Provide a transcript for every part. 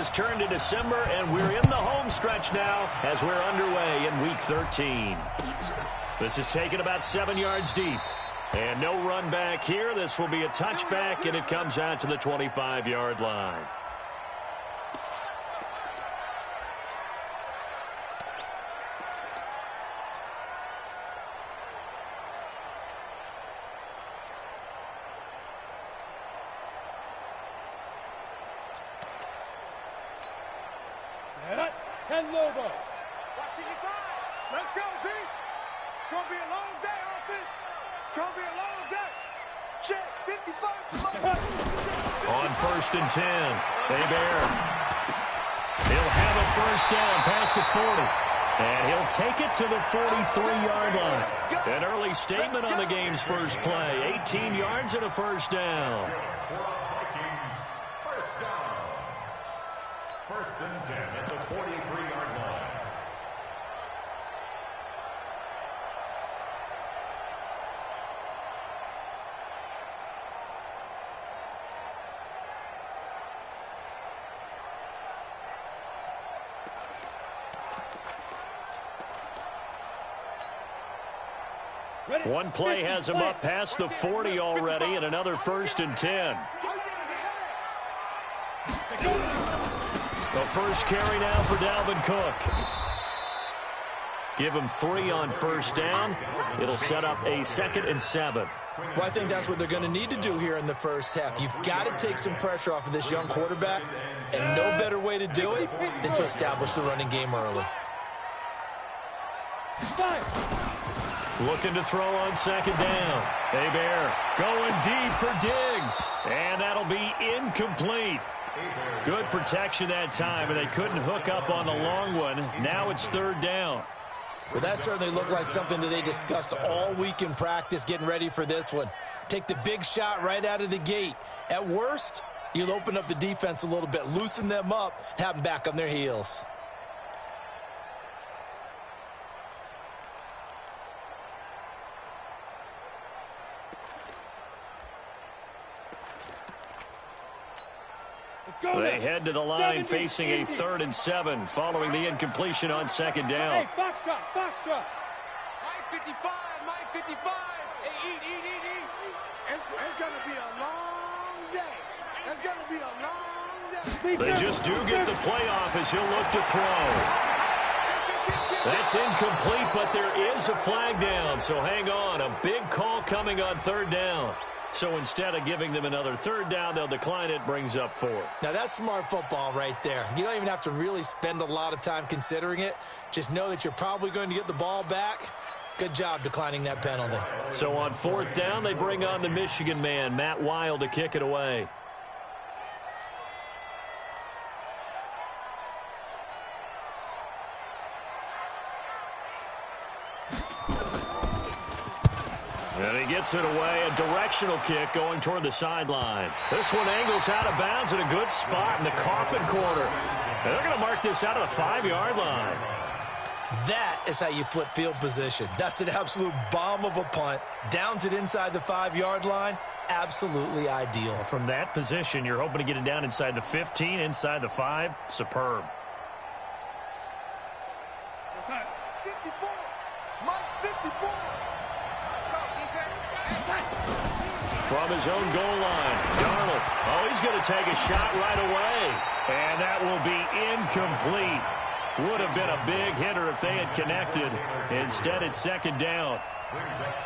has turned to December, and we're in the home stretch now as we're underway in Week 13. This is taken about 7 yards deep. And no run back here. This will be a touchback, and it comes out to the 25-yard line. Let's go, D. It's going to be a long day, offense. It's going to be a long day. Check, 55. On 1st and 10, Hebert. He'll have a first down past the 40. And he'll take it to the 43-yard line. An early statement on the game's first play. 18 yards and a first down. First down. 1st and 10 at the 43-yard line. One play has him up past the 40 already, and another 1st and 10. The first carry now for Dalvin Cook. Give him 3 on first down. It'll set up a 2nd and 7. Well, I think that's what they're going to need to do here in the first half. You've got to take some pressure off of this young quarterback, and no better way to do it than to establish the running game early. Looking to throw on 2nd down. Hebert going deep for Diggs. And that'll be incomplete. Good protection that time, and they couldn't hook up on the long one. Now it's 3rd down. Well, that certainly looked like something that they discussed all week in practice getting ready for this one. Take the big shot right out of the gate. At worst, you'll open up the defense a little bit, loosen them up, and have them back on their heels. They head to the line facing a 3rd and 7 following the incompletion on 2nd down. Hey, foxtrot. Mike 55. Hey, eat. It's going to be a long day. It's going to be a long day. They just do get the playoff as he'll look to throw. That's incomplete, but there is a flag down, so hang on. A big call coming on 3rd down. So instead of giving them another 3rd down, they'll decline it, brings up 4. Now, that's smart football right there. You don't even have to really spend a lot of time considering it. Just know that you're probably going to get the ball back. Good job declining that penalty. So on 4th down, they bring on the Michigan man, Matt Wild, to kick it away. And he gets it away, a directional kick going toward the sideline. This one angles out of bounds in a good spot in the coffin corner. And they're going to mark this out of the 5-yard line. That is how you flip field position. That's an absolute bomb of a punt. Downs it inside the 5-yard line. Absolutely ideal. From that position, you're hoping to get it down inside the 15, inside the 5. Superb. 54. Mike 54. From his own goal line, Darnold. Oh, he's going to take a shot right away. And that will be incomplete. Would have been a big hitter if they had connected. Instead, it's 2nd down.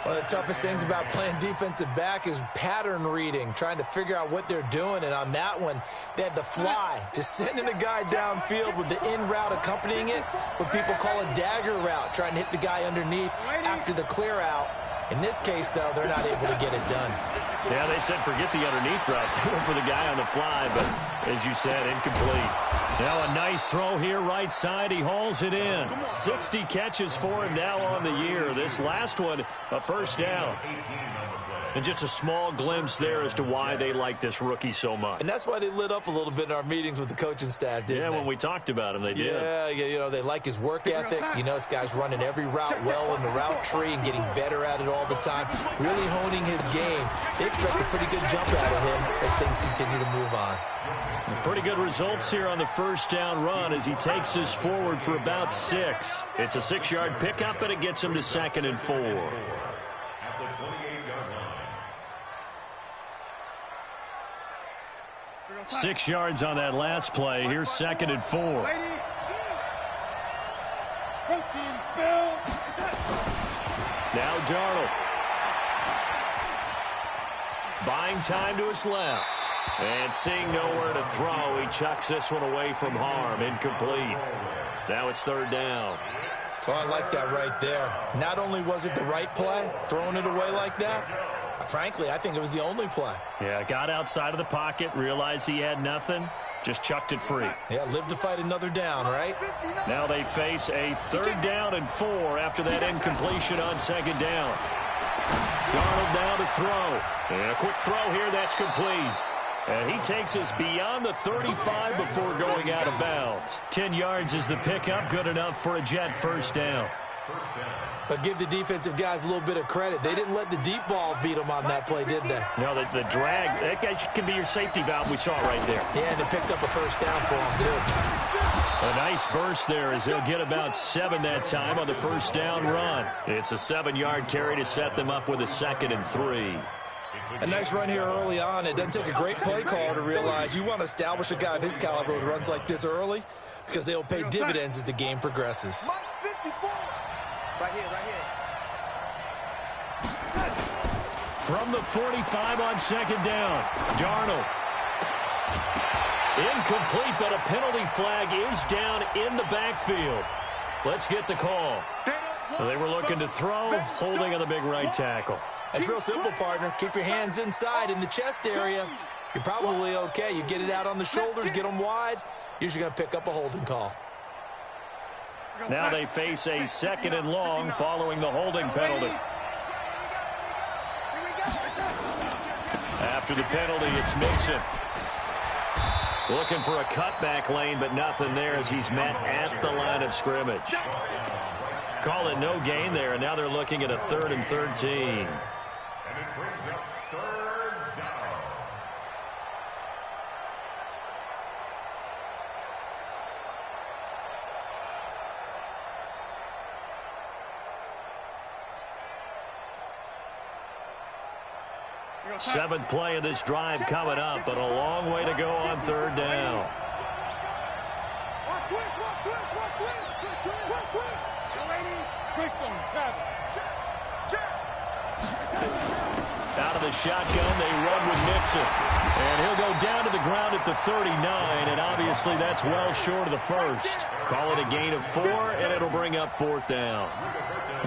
One of the toughest things about playing defensive back is pattern reading, trying to figure out what they're doing. And on that one, they had the fly, just sending a guy downfield with the in route accompanying it, what people call a dagger route, trying to hit the guy underneath after the clear out. In this case, though, they're not able to get it done. Yeah, they said forget the underneath route. They went for the guy on the fly, but as you said, incomplete. Now a nice throw here right side. He hauls it in. 60 catches for him now on the year. This last one, a first down. And just a small glimpse there as to why they like this rookie so much. And that's why they lit up a little bit in our meetings with the coaching staff, didn't they? When we talked about him, they did. Yeah, you know, they like his work ethic. You know, this guy's running every route well in the route tree and getting better at it all the time, really honing his game. They expect a pretty good jump out of him as things continue to move on. Pretty good results here on the first down run as he takes this forward for about 6. It's a 6-yard pickup, and it gets him to 2nd and 4. At the 28-yard line. 6 yards on that last play. Here's 2nd and 4. Now Darnold. Buying time to his left. And seeing nowhere to throw, he chucks this one away from harm. Incomplete. Now it's 3rd down. Oh, I like that right there. Not only was it the right play, throwing it away like that, frankly, I think it was the only play. Yeah, got outside of the pocket, realized he had nothing, just chucked it free. Yeah, live to fight another down, right? Now they face a 3rd down and 4 after that incompletion on 2nd down. Darnold down to throw. And a quick throw here, that's complete. And he takes us beyond the 35 before going out of bounds. 10 yards is the pickup, good enough for a Jet first down. But give the defensive guys a little bit of credit. They didn't let the deep ball beat them on that play, did they? No, the drag, that guy can be your safety valve. We saw it right there. Yeah, and it picked up a first down for him, too. A nice burst there as he'll get about 7 that time on the first down run. It's a 7-yard carry to set them up with a 2nd and 3. A nice run here early on. It doesn't take a great play caller to realize you want to establish a guy of his caliber with runs like this early because they'll pay dividends as the game progresses. Right here. From the 45 on 2nd down, Darnold. Incomplete, but a penalty flag is down in the backfield. Let's get the call. So they were looking to throw, holding on the big right tackle. It's real simple, partner. Keep your hands inside in the chest area. You're probably okay. You get it out on the shoulders, get them wide. Usually going to pick up a holding call. Now they face a 2nd and long following the holding penalty. After the penalty, it's Mixon. Looking for a cutback lane, but nothing there as he's met at the line of scrimmage. Call it no gain there, and now they're looking at a 3rd and 13. And it brings up 3rd down. Seventh play of this drive coming up, but a long way to go on 3rd down. Out of the shotgun, they run with Mixon. And he'll go down to the ground at the 39, and obviously that's well short of the first. Call it a gain of 4, and it'll bring up 4th down.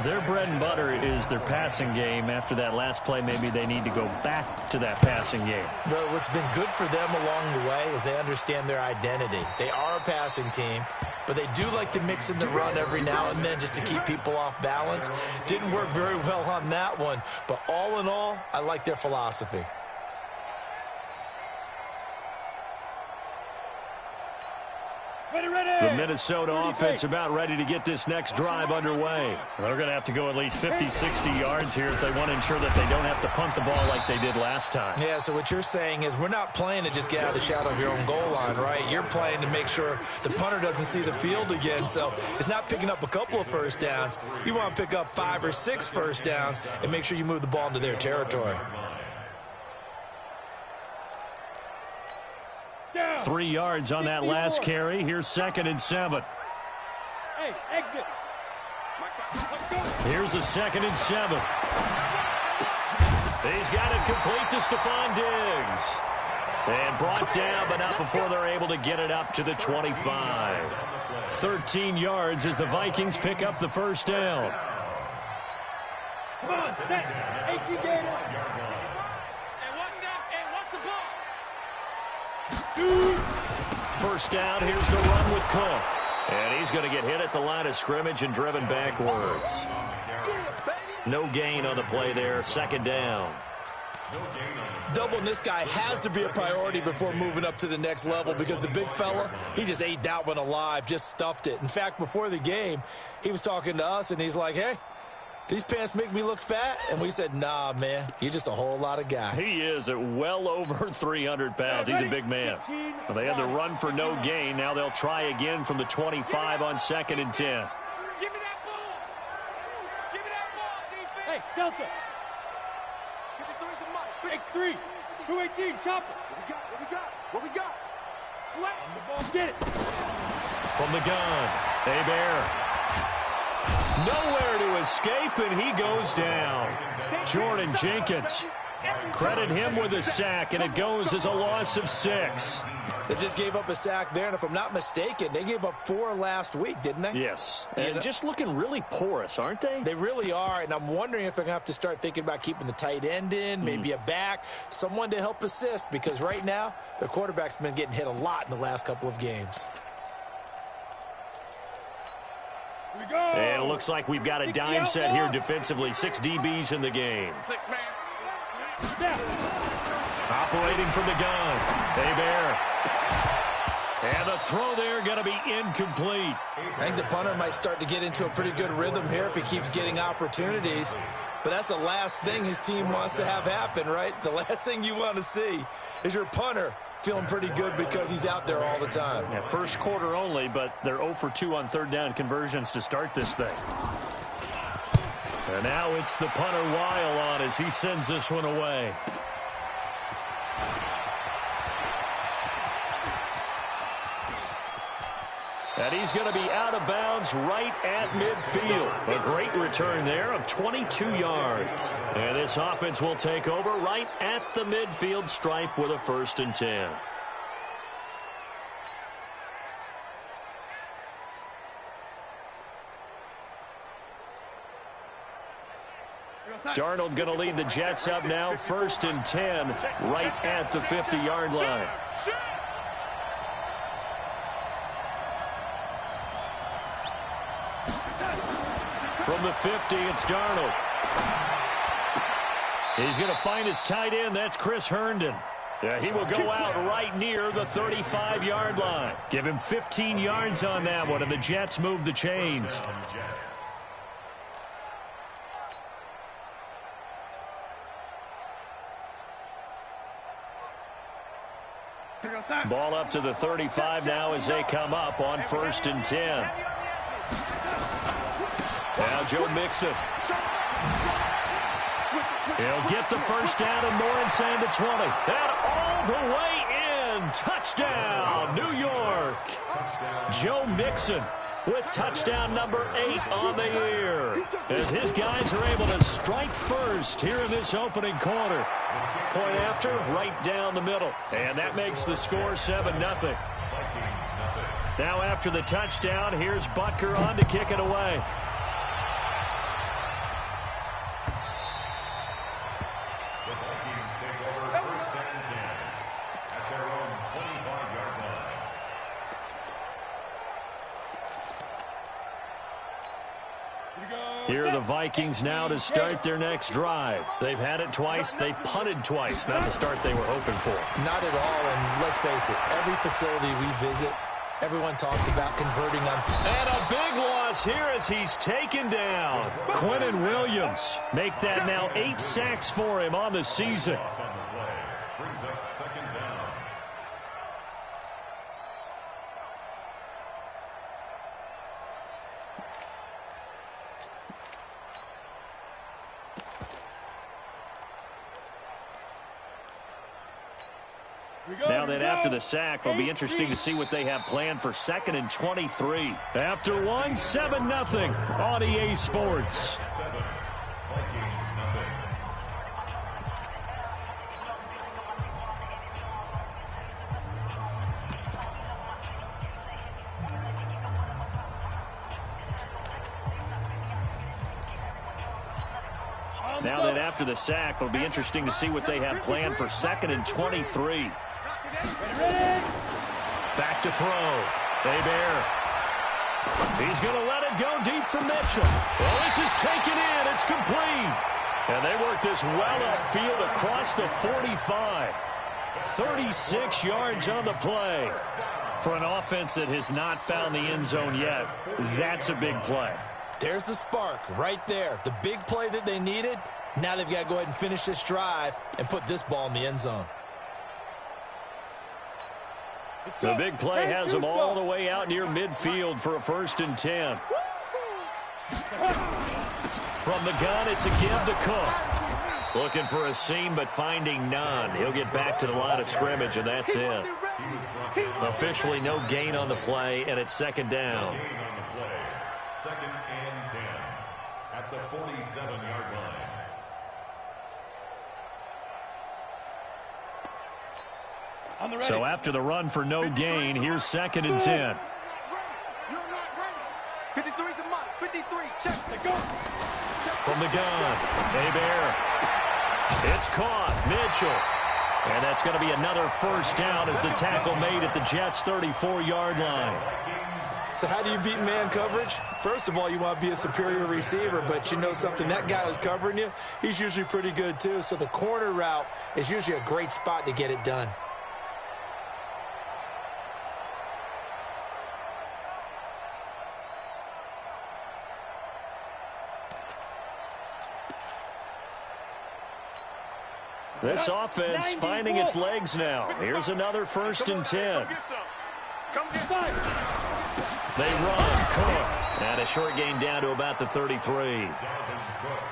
Their bread and butter is their passing game. After that last play, maybe they need to go back to that passing game. Well, what's been good for them along the way is they understand their identity. They are a passing team, but they do like to mix in the run every now and then just to keep people off balance. Didn't work very well on that one, but all in all, I like their philosophy. The Minnesota offense about ready to get this next drive underway. They're going to have to go at least 50, 60 yards here if they want to ensure that they don't have to punt the ball like they did last time. Yeah, so what you're saying is we're not playing to just get out of the shadow of your own goal line, right? You're playing to make sure the punter doesn't see the field again. So it's not picking up a couple of first downs. You want to pick up 5 or 6 first downs and make sure you move the ball into their territory. 3 yards on that last carry. Here's 2nd and 7. Hey, exit. Here's a 2nd and 7. He's got it complete to Stephon Diggs. And brought down, but not before they're able to get it up to the 25. 13 yards as the Vikings pick up the first down. Come on, set. 18 gainer. First down, here's the run with Cook. And he's going to get hit at the line of scrimmage and driven backwards. No gain on the play there, 2nd down. Doubling this guy has to be a priority before moving up to the next level because the big fella, he just ate that one alive, just stuffed it. In fact, before the game, he was talking to us, and he's like, hey, these pants make me look fat? And we said, nah, man, you're just a whole lot of guy. He is at well over 300 pounds. He's a big man. Well, they had the run for no gain. Now they'll try again from the 25 on 2nd and 10. Give me that ball. Give me that ball, defense. Hey, Delta. Give it through the mic. X3. 218, chopper. What we got? What we got? Slap. The ball. Get it. From the gun, Bear. Nowhere to escape, and he goes down. Jordan Jenkins. Credit him with a sack, and it goes as a loss of 6. They just gave up a sack there, and if I'm not mistaken, they gave up 4 last week, didn't they? Yes, and just looking really porous, aren't they? They really are, and I'm wondering if they're going to have to start thinking about keeping the tight end in, maybe a back, someone to help assist, because right now, their quarterback's been getting hit a lot in the last couple of games. And it looks like we've got a dime set here defensively. 6 DBs in the game. 6 man. Operating from the gun. Bear. And the throw there going to be incomplete. I think the punter might start to get into a pretty good rhythm here if he keeps getting opportunities. But that's the last thing his team wants to have happen, right? The last thing you want to see is your punter feeling pretty good because he's out there all the time. Yeah, first quarter only, but they're 0 for 2 on 3rd down conversions to start this thing. And now it's the punter Weil on as he sends this one away. And he's going to be out of bounds right at midfield. A great return there of 22 yards. And this offense will take over right at the midfield stripe with a 1st and 10. Darnold going to lead the Jets up now, 1st and 10, right at the 50-yard line. From the 50, it's Darnold. He's going to find his tight end. That's Chris Herndon. Yeah, he will go out right near the 35-yard line. Give him 15 yards on that one, and the Jets move the chains. Ball up to the 35 now as they come up on 1st and 10. Now Joe Mixon. He'll get the 1st down and more inside the 20. And all the way in. Touchdown, New York. Joe Mixon with touchdown number 8 on the year. As his guys are able to strike first here in this opening quarter. Point after, right down the middle. And that makes the score 7-0. Now after the touchdown, here's Butker on to kick it away. Here are the Vikings now to start their next drive. They've had it twice. They've punted twice. Not the start they were hoping for. Not at all, and let's face it, every facility we visit, everyone talks about converting on. And a big loss here as he's taken down. Quinnen Williams make that now 8 sacks for him on the season. Brings up 2nd down. Now that after the sack, it'll be interesting to see what they have planned for 2nd and 23. After one, 7-0 on EA Sports. 7, Vikings nothing. Now that after the sack, it'll be interesting to see what they have planned for 2nd and 23. Back to throw. Bear. He's going to let it go deep for Mitchell. Well, this is taken in. It's complete. And they work this well upfield across the 45. 36 yards on the play. For an offense that has not found the end zone yet, that's a big play. There's the spark right there. The big play that they needed. Now they've got to go ahead and finish this drive and put this ball in the end zone. The big play has them all the way out near midfield for a 1st and 10. From the gun, it's a give to Cook. Looking for a seam, but finding none. He'll get back to the line of scrimmage, and that's it. Officially no gain on the play, and it's 2nd down. 2nd and 10 at the 47-yard line. So after the run for no gain, here's 2nd and 10. 53's the mark. 53. Check. They go. From the gun, Hebert. It's caught. Mitchell. And that's going to be another 1st down as the tackle made at the Jets' 34-yard line. So how do you beat man coverage? First of all, you want to be a superior receiver, but you know something, that guy who's covering you, he's usually pretty good too. So the corner route is usually a great spot to get it done. This offense finding its legs now. Here's another 1st and 10. They run. Cook. And a short gain down to about the 33.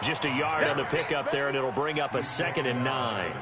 Just a yard on the pickup there, and it'll bring up a 2nd and 9.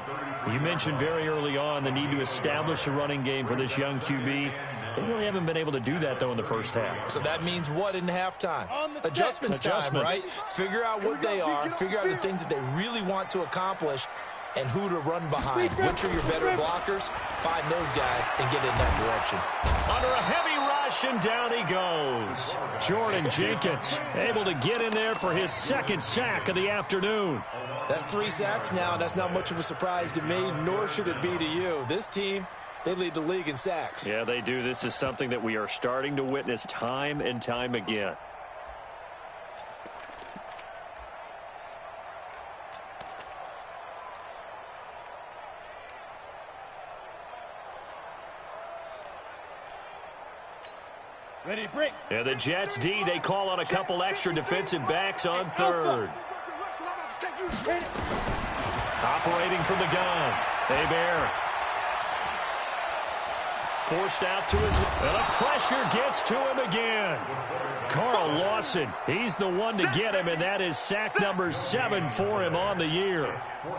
You mentioned very early on the need to establish a running game for this young QB. They really haven't been able to do that, though, in the first half. So that means what in halftime? Adjustments time, right? Figure out what they are. Figure out the things that they really want to accomplish and who to run behind. Which are your better blockers? Find those guys and get in that direction. Under a heavy rush, and down he goes. Jordan Jenkins able to get in there for his 2nd sack of the afternoon. That's 3 sacks now, and that's not much of a surprise to me, nor should it be to you. This team, they lead the league in sacks. Yeah, they do. This is something that we are starting to witness time and time again. Ready, break. And the Jets D, they call on a couple extra defensive backs on 3rd. Operating from the gun. Hebert. Forced out to his... And the pressure gets to him again. Carl Lawson, he's the one to get him, and that is sack number 7 for him on the year.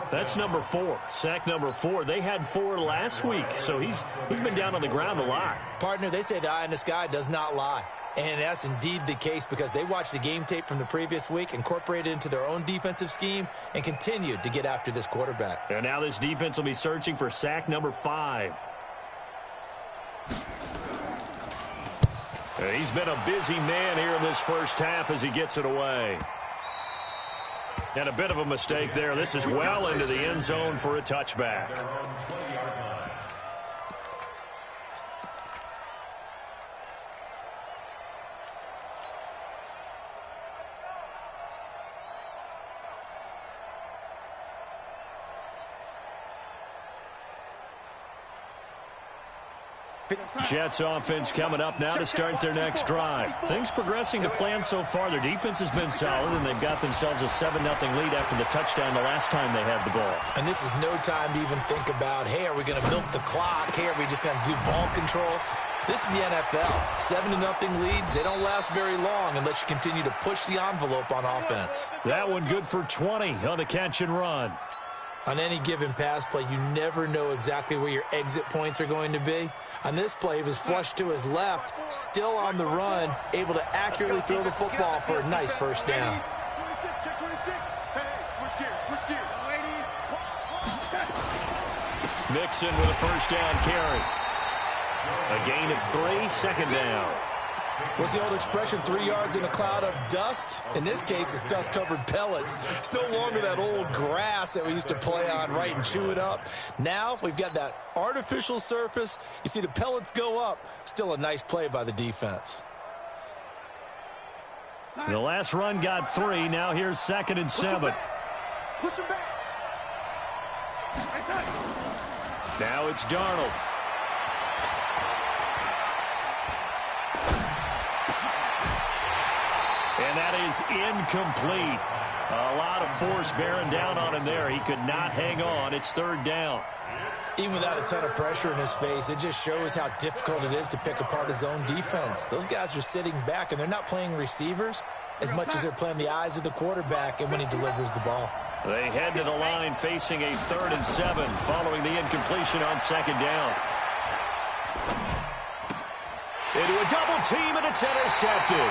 That's number 4. Sack number 4. They had 4 last week, so he's been down on the ground a lot. Partner, they say the eye in the sky does not lie. And that's indeed the case because they watched the game tape from the previous week, incorporated it into their own defensive scheme, and continued to get after this quarterback. And now this defense will be searching for sack number 5. He's been a busy man here in this first half as he gets it away. And a bit of a mistake there. This is well into the end zone for a touchback. Jets offense coming up now to start their next drive. Things progressing to plan so far. Their defense has been solid, and they've got themselves a 7-0 lead after the touchdown the last time they had the ball. And this is no time to even think about, hey, are we going to milk the clock? Hey, are we just going to do ball control? This is the NFL. 7-0 leads, they don't last very long unless you continue to push the envelope on offense. That one good for 20 on the catch and run. On any given pass play, you never know exactly where your exit points are going to be. On this play, he was flushed to his left, still on the run, able to accurately throw the football for a nice 1st down. Mixon with a 1st down carry. A gain of 3, 2nd down. What's the old expression, 3 yards in a cloud of dust? In this case, it's dust-covered pellets. It's no longer that old grass that we used to play on, right, and chew it up. Now we've got that artificial surface. You see the pellets go up. Still a nice play by the defense. The last run got 3. Now here's 2nd and 7. Push him back. Now it's Darnold. And that is incomplete. A lot of force bearing down on him there. He could not hang on. It's third down. Even without a ton of pressure in his face, it just shows how difficult it is to pick apart his own defense. Those guys are sitting back, and they're not playing receivers as much as they're playing the eyes of the quarterback and when he delivers the ball. They head to the line facing a 3rd and 7 following the incompletion on 2nd down. Into a double team, and it's intercepted.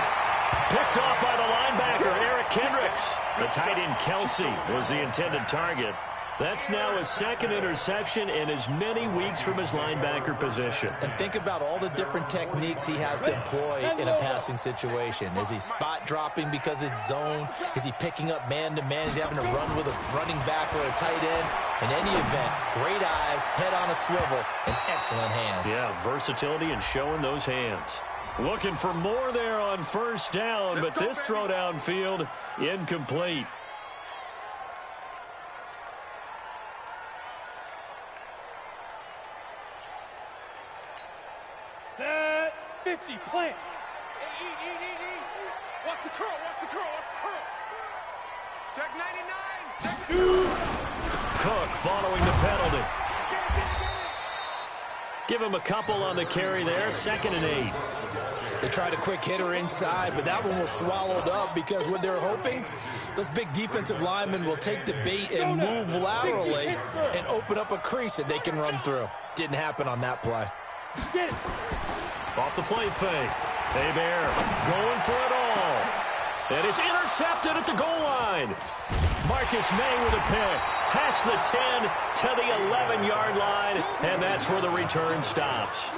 Picked off by the linebacker, Eric Kendricks. The tight end, Kelsey, was the intended target. That's now his 2nd interception in as many weeks from his linebacker position. And think about all the different techniques he has to employ in a passing situation. Is he spot dropping because it's zone? Is he picking up man-to-man? Is he having to run with a running back or a tight end? In any event, great eyes, head on a swivel, and excellent hands. Yeah, versatility and showing those hands. Looking for more there on 1st down, but this throw downfield, incomplete. Set 50, plant. Hey, eat. Watch the curl, watch the curl. Check 99. Check 2. Cook following the penalty. Give him a couple on the carry there, 2nd and 8. They tried a quick hitter inside, but that one was swallowed up because what they're hoping, those big defensive linemen will take the bait and move laterally and open up a crease that they can run through. Didn't happen on that play. Off the play fake. Hebert going for it all. And it's intercepted at the goal line. Marcus May with a pick. Past the 10 to the 11-yard line, and that's where the return stops.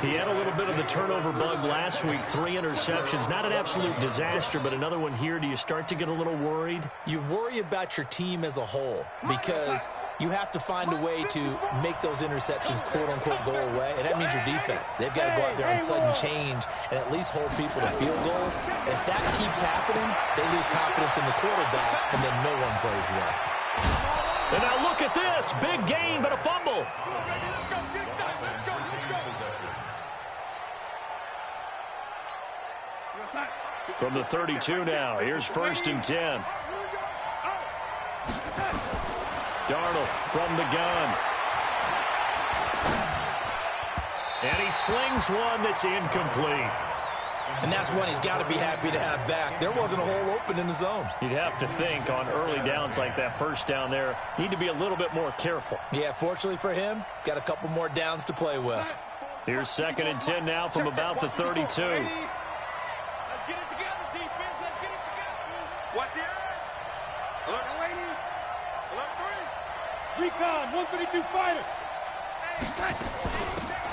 He had a little bit of the turnover bug last week. 3 interceptions. Not an absolute disaster, but another one here. Do you start to get a little worried? You worry about your team as a whole because you have to find a way to make those interceptions, quote-unquote, go away, and that means your defense. They've got to go out there on sudden change and at least hold people to field goals. And if that keeps happening, they lose confidence in the quarterback, and then no one plays well. And now look at this. Big gain, but a fumble. From the 32 now, here's 1st and 10. Darnold from the gun. And he slings one that's incomplete. And that's one he's got to be happy to have back. There wasn't a hole open in the zone. You'd have to think on early downs like that, 1st down there, need to be a little bit more careful. Yeah, fortunately for him, got a couple more downs to play with. Here's 2nd and 10 now from about the 32. Watch the eye. Alert, lady. Alert, 3. Recon, 132 fighter.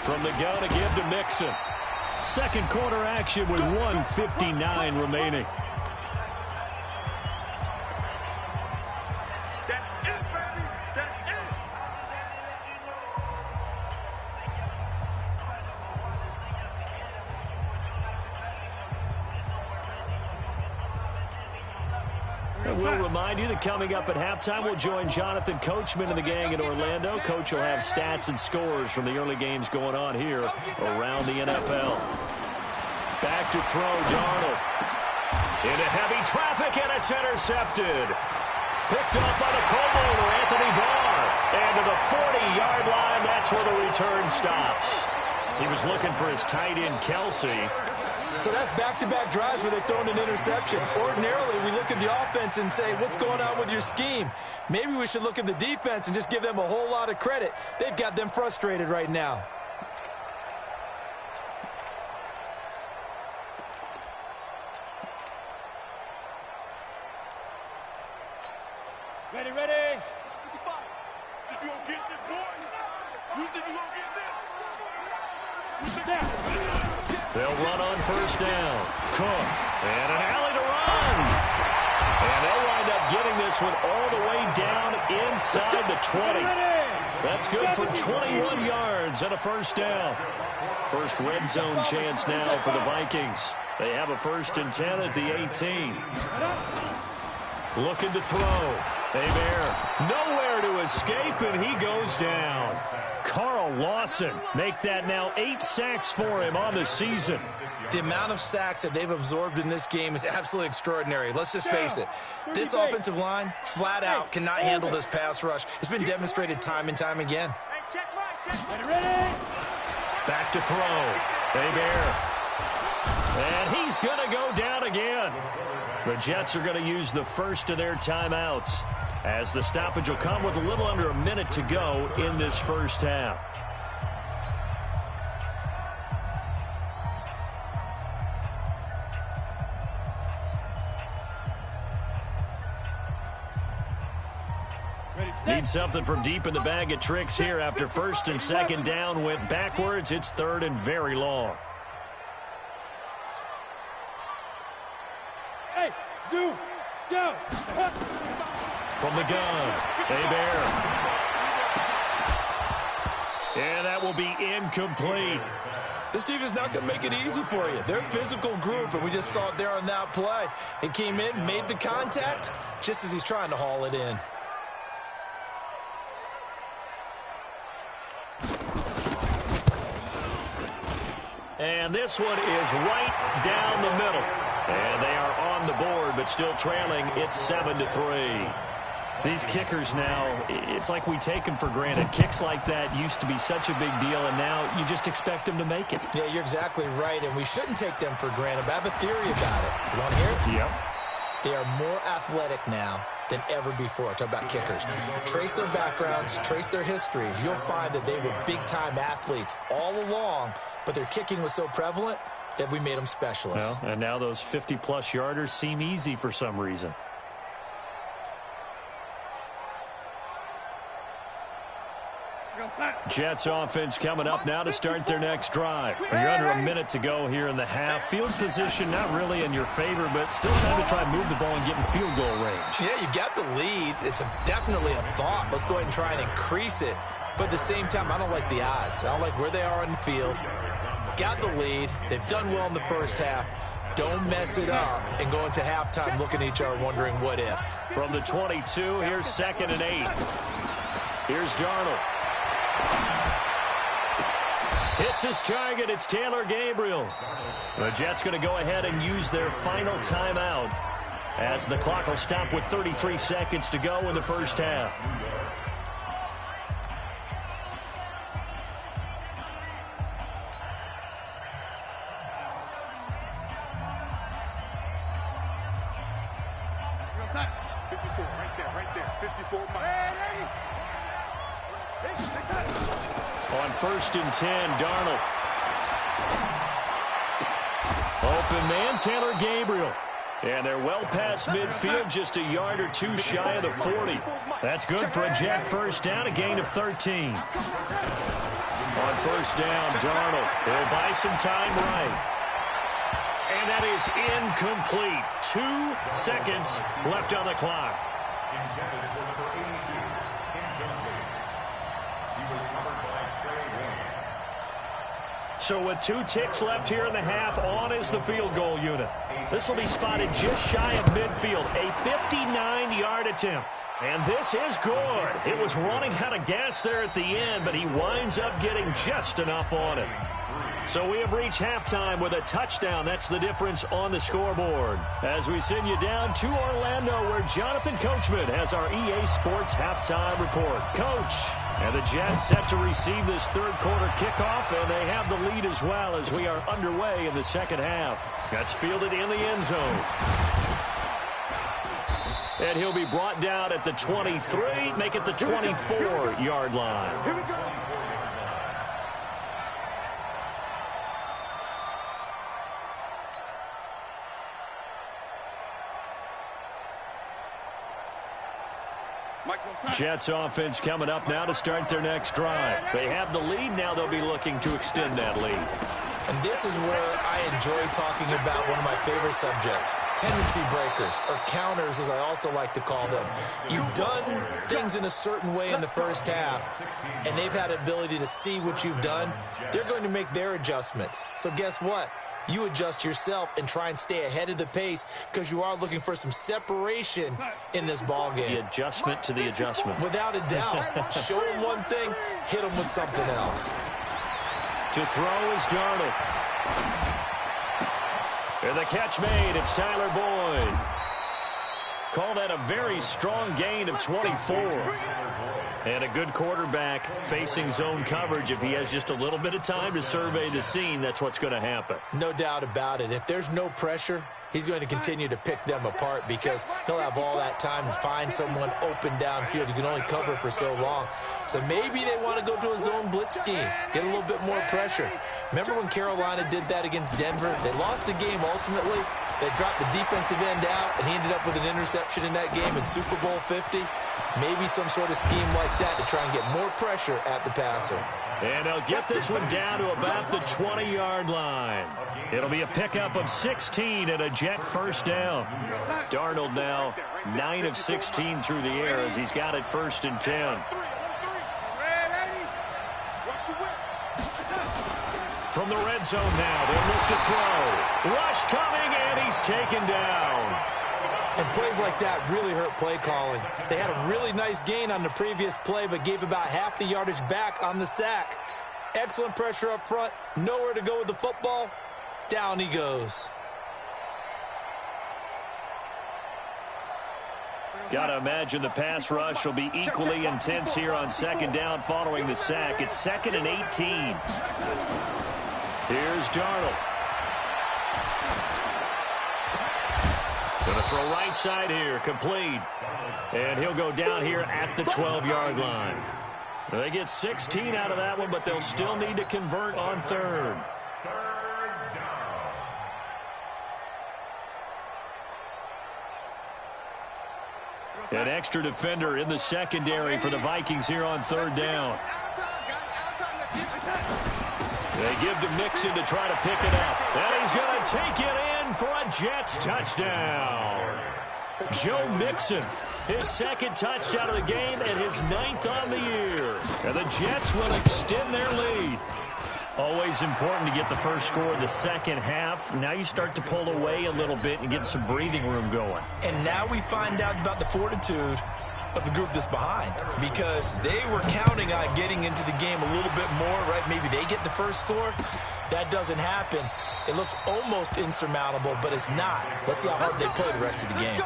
From the gun, a give to Mixon. 2nd quarter action with 1:59 remaining. That's it, baby. That's it. And we'll remind you that coming up at halftime, we'll join Jonathan Coachman and the gang in Orlando. Coach will have stats and scores from the early games going on here around the NFL. Back to throw, Darnold. Into heavy traffic, and it's intercepted. Picked up by the Pro Bowler, Anthony Barr. And to the 40-yard line, that's where the return stops. He was looking for his tight end, Kelsey. So that's back-to-back drives where they've thrown an interception. Ordinarily, we look at the offense and say, what's going on with your scheme? Maybe we should look at the defense and just give them a whole lot of credit. They've got them frustrated right now. Ready. You gonna get this, boy? You think you gonna get this? You down. They'll run on 1st down. Cook. And an alley to run. And they'll wind up getting this one all the way down inside the 20. That's good for 21 yards and a 1st down. First red zone chance now for the Vikings. They have a 1st and 10 at the 18. Looking to throw. Hebert, nowhere to escape, and he goes down. Carl Lawson, make that now 8 sacks for him on the season. The amount of sacks that they've absorbed in this game is absolutely extraordinary. Let's just face it. This offensive line, flat out, cannot handle this pass rush. It's been demonstrated time and time again. Back to throw. Hebert. And he's going to go down again. The Jets are going to use the first of their timeouts, as the stoppage will come with a little under a minute to go in this first half. Need something from deep in the bag of tricks here after first and second down went backwards. It's third and very long. Hey, zoom, go. From the gun, Hebert. And that will be incomplete. This team is not going to make it easy for you. They're a physical group, and we just saw it there on that play. He came in, made the contact, just as he's trying to haul it in. And this one is right down the middle. And they are on the board, but still trailing. It's 7-3. These kickers now, it's like we take them for granted. Kicks like that used to be such a big deal, and now you just expect them to make it. Yeah, you're exactly right, and we shouldn't take them for granted. But I have a theory about it. You want to hear it? Yep. They are more athletic now than ever before. Talk about kickers. Trace their backgrounds, trace their histories. You'll find that they were big-time athletes all along, but their kicking was so prevalent that we made them specialists. Well, and now those 50-plus yarders seem easy for some reason. Jets offense coming up now to start their next drive. You're under a minute to go here in the half. Field position not really in your favor, but still time to try and move the ball and get in field goal range. Yeah, you got the lead. It's definitely a thought. Let's go ahead and try and increase it. But at the same time, I don't like the odds. I don't like where they are on the field. Got the lead. They've done well in the first half. Don't mess it up and go into halftime looking at each other wondering what if. From the 22, here's 2nd and 8. Here's Darnold. Hits his target. It's Taylor Gabriel. The Jets going to go ahead and use their final timeout as the clock will stop with 33 seconds to go in the first half. On 1st and 10, Darnold. Open man, Taylor Gabriel. And they're well past midfield, just a yard or two shy of the 40. That's good for a Jet first down, a gain of 13. On 1st down, Darnold. They'll buy some time right. And that is incomplete. 2 seconds left on the clock. So with 2 ticks left here in the half, on is the field goal unit. This will be spotted just shy of midfield, a 59-yard attempt. And this is good. It was running out of gas there at the end, but he winds up getting just enough on it. So we have reached halftime with a touchdown. That's the difference on the scoreboard. As we send you down to Orlando, where Jonathan Coachman has our EA Sports halftime report. Coach, and the Jets set to receive this third quarter kickoff, and they have the lead as well as we are underway in the second half. That's fielded in the end zone. And he'll be brought down at the 23, make it the 24-yard line. Here we go. Jets offense coming up now to start their next drive. They have the lead. Now they'll be looking to extend that lead. And this is where I enjoy talking about one of my favorite subjects, tendency breakers, or counters as I also like to call them. You've done things in a certain way in the first half, and they've had the ability to see what you've done. They're going to make their adjustments. So guess what? you adjust yourself and try and stay ahead of the pace because you are looking for some separation in this ball game. The adjustment to the adjustment. Without a doubt. Show him one thing, hit him with something else. To throw is Darnold. And the catch made. It's Tyler Boyd. Call that a very strong gain of 24. And a good quarterback facing zone coverage. If he has just a little bit of time to survey the scene, that's what's going to happen. No doubt about it. If there's no pressure, he's going to continue to pick them apart because he'll have all that time to find someone open downfield. You can only cover for so long. So maybe they want to go to a zone blitz scheme, get a little bit more pressure. Remember when Carolina did that against Denver? They lost the game ultimately. They dropped the defensive end out, and he ended up with an interception in that game in Super Bowl 50. Maybe some sort of scheme like that to try and get more pressure at the passer. And they'll get this one down to about the 20-yard line. It'll be a pickup of 16 and a Jet first down. Darnold now 9 of 16 through the air as he's got it 1st and 10. From the red zone now, they'll look to throw. Rush coming, and he's taken down. And plays like that really hurt play calling. They had a really nice gain on the previous play, but gave about half the yardage back on the sack. Excellent pressure up front. Nowhere to go with the football. Down he goes. Got to imagine the pass rush will be equally intense here on 2nd down following the sack. It's 2nd and 18. Here's Darnold. Going to throw right side here, complete. And he'll go down here at the 12-yard line. They get 16 out of that one, but they'll still need to convert on 3rd. An extra defender in the secondary for the Vikings here on 3rd down. They give to Mixon to try to pick it up. And he's going to take it in for a Jets touchdown. Joe Mixon, his 2nd touchdown of the game and his 9th on the year. And the Jets will extend their lead. Always important to get the first score in the second half. Now you start to pull away a little bit and get some breathing room going. And now we find out about the fortitude of the group that's behind, because they were counting on getting into the game a little bit more, right? Maybe they get the first score. That doesn't happen. It looks almost insurmountable, but it's not. Let's see how hard they play the rest of the game.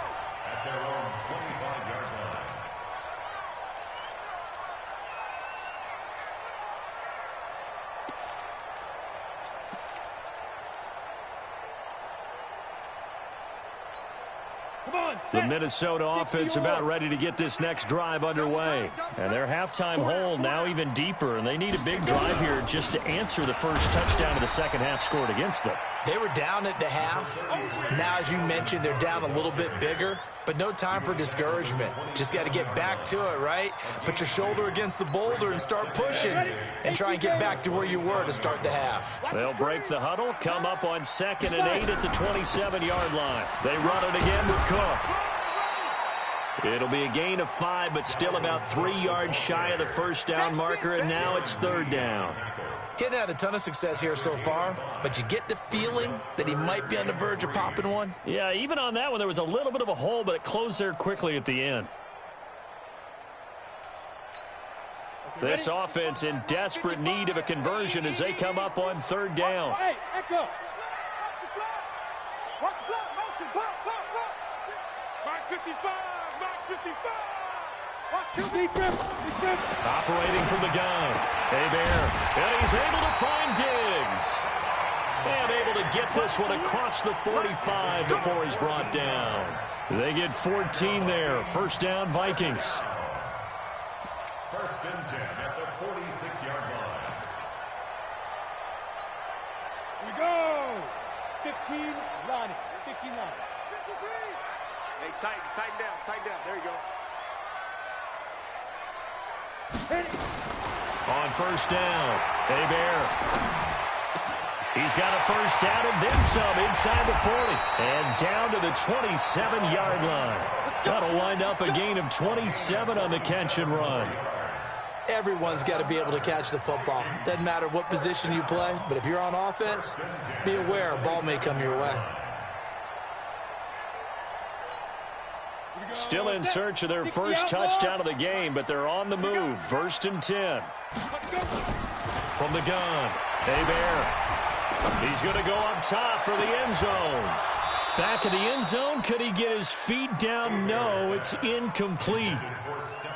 The Minnesota offense about ready to get this next drive underway. And their halftime hole now even deeper, and they need a big drive here just to answer the first touchdown of the second half scored against them. They were down at the half. Now, as you mentioned, they're down a little bit bigger, but no time for discouragement. Just got to get back to it, right? Put your shoulder against the boulder and start pushing and try and get back to where you were to start the half. They'll break the huddle, come up on 2nd and 8 at the 27-yard line. They run it again with Cook. It'll be a gain of 5, but still about 3 yards shy of the first down marker, and now it's 3rd down. He hadn't had a ton of success here so far, but you get the feeling that he might be on the verge of popping one. Yeah, even on that one, there was a little bit of a hole, but it closed there quickly at the end. This offense in desperate need of a conversion as they come up on 3rd down. Hey, Echo. Watch the block, motion, block. Mark 55, Mark 55. Operating from the gun. Hebert. And he's able to find Diggs. And able to get this one across the 45 before he's brought down. They get 14 there. First down, Vikings. 1st and 10 at the 46-yard line. Here we go. 15 line. 15 line. 53. Hey, tighten down. There you go. On 1st down, Hebert. He's got a first down and then some inside the 40. And down to the 27-yard line. That'll wind up a gain of 27 on the catch and run. everyone's got to be able to catch the football. Doesn't matter what position you play, but if you're on offense, be aware a ball may come your way. Still in search of their first touchdown of the game, but they're on the move. 1st and 10. From the gun, Bear. He's going to go up top for the end zone. Back of the end zone. Could he get his feet down? No, it's incomplete.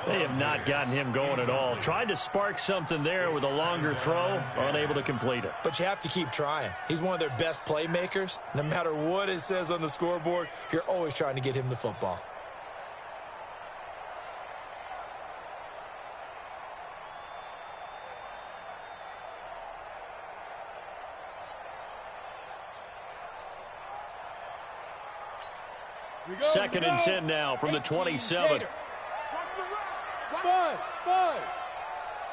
They have not gotten him going at all. Tried to spark something there with a longer throw. Unable to complete it. But you have to keep trying. He's one of their best playmakers. No matter what it says on the scoreboard, you're always trying to get him the football. Second and 10 now from the 27. 5.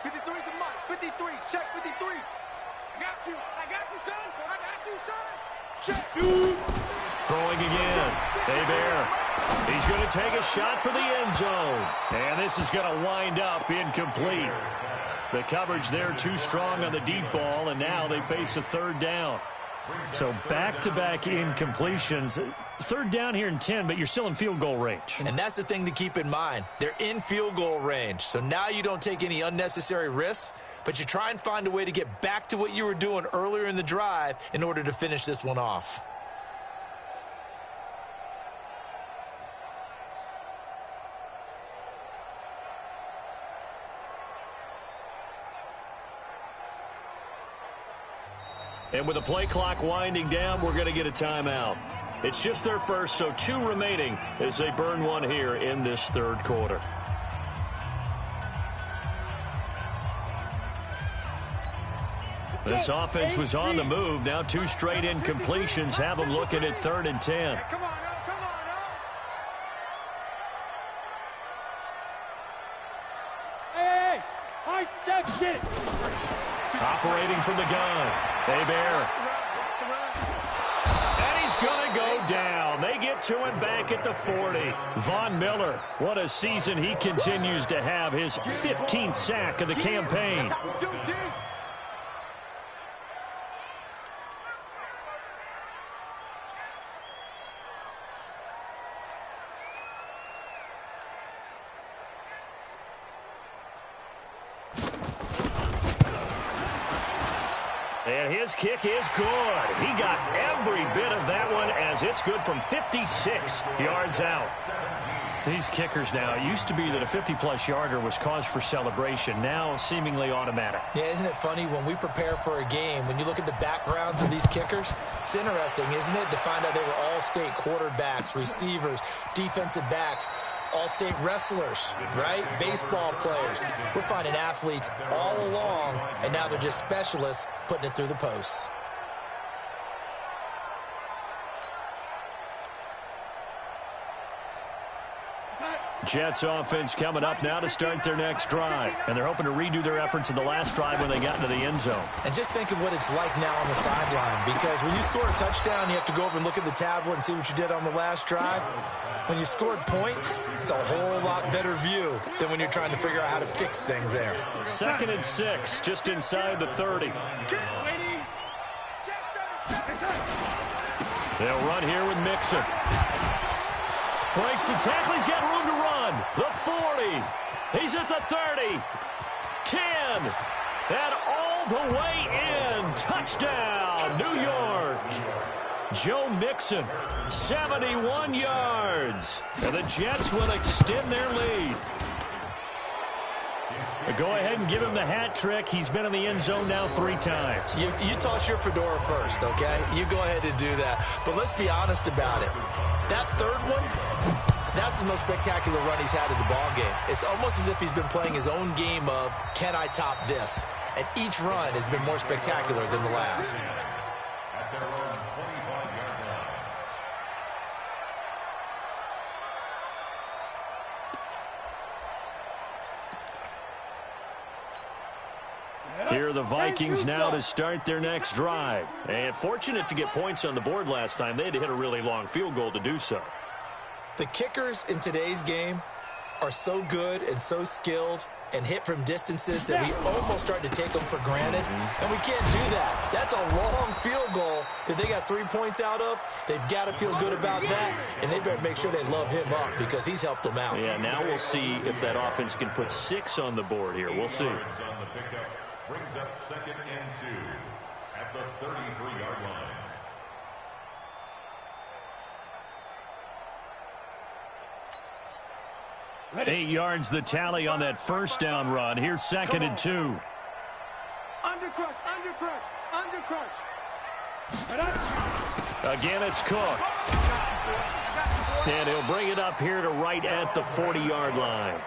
53's the mark. 53. Check 53. I got you, son. I got you, son. Check. Throwing again. Bear. He's going to take a shot for the end zone. And this is going to wind up incomplete. The coverage there too strong on the deep ball, and now they face a 3rd down. So back-to-back incompletions. 3rd down here in 10, but you're still in field goal range. And that's the thing to keep in mind. They're in field goal range. So now you don't take any unnecessary risks, but you try and find a way to get back to what you were doing earlier in the drive in order to finish this one off. And with the play clock winding down, we're going to get a timeout. It's just their first, so 2 remaining as they burn one here in this 3rd quarter. This offense was on the move. Now 2 straight incompletions have them looking at 3rd and 10. Come on, Hey, high section. Operating from the gun. Bear. And he's going to go down. They get to him back at the 40. Von Miller, what a season he continues to have. His 15th sack of the campaign. And his kick is good. He got every bit of that one as it's good from 56 yards out. These kickers now, it used to be that a 50-plus yarder was cause for celebration. Now seemingly automatic. Yeah, isn't it funny when we prepare for a game, when you look at the backgrounds of these kickers, it's interesting, isn't it, to find out they were all-state quarterbacks, receivers, defensive backs, all-state wrestlers, right? Baseball players. We're finding athletes all along, and now they're just specialists putting it through the posts. Jets offense coming up now to start their next drive. And they're hoping to redo their efforts in the last drive when they got into the end zone. And just think of what it's like now on the sideline, because when you score a touchdown, you have to go over and look at the tablet and see what you did on the last drive. When you scored points, it's a whole lot better view than when you're trying to figure out how to fix things there. 2nd and 6, just inside the 30. They'll run here with Mixon. Breaks the tackle. He's got room to run. The 40. He's at the 30. 10. And all the way in. Touchdown, New York. Joe Mixon, 71 yards. And the Jets will extend their lead. Go ahead and give him the hat trick. He's been in the end zone now 3 times. You toss your fedora first, okay? You go ahead and do that. But let's be honest about it. That 3rd one, that's the most spectacular run he's had in the ballgame. It's almost as if he's been playing his own game of, can I top this? And each run has been more spectacular than the last. Here are the Vikings now to start their next drive. And fortunate to get points on the board last time. They had to hit a really long field goal to do so. The kickers in today's game are so good and so skilled, and hit from distances that we almost start to take them for granted, and we can't do that. That's a long field goal that they got 3 points out of. They've got to feel good about that, and they better make sure they love him up because he's helped them out. Yeah, now we'll see if that offense can put 6 on the board here. We'll see. On the pickup brings up 2nd and 2 at the 33-yard line. Ready. 8 yards the tally on that first down run. Here's 2nd and 2. Under crutch. Again, it's Cook. And he'll bring it up here to right at the 40-yard line.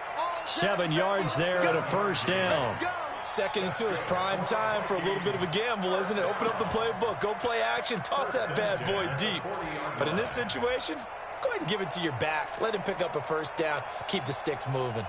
7 yards there and a first down. 2nd and 2 is prime time for a little bit of a gamble, isn't it? Open up the playbook, go play action, toss that bad boy deep. But in this situation, go ahead and give it to your back. Let him pick up a first down. Keep the sticks moving.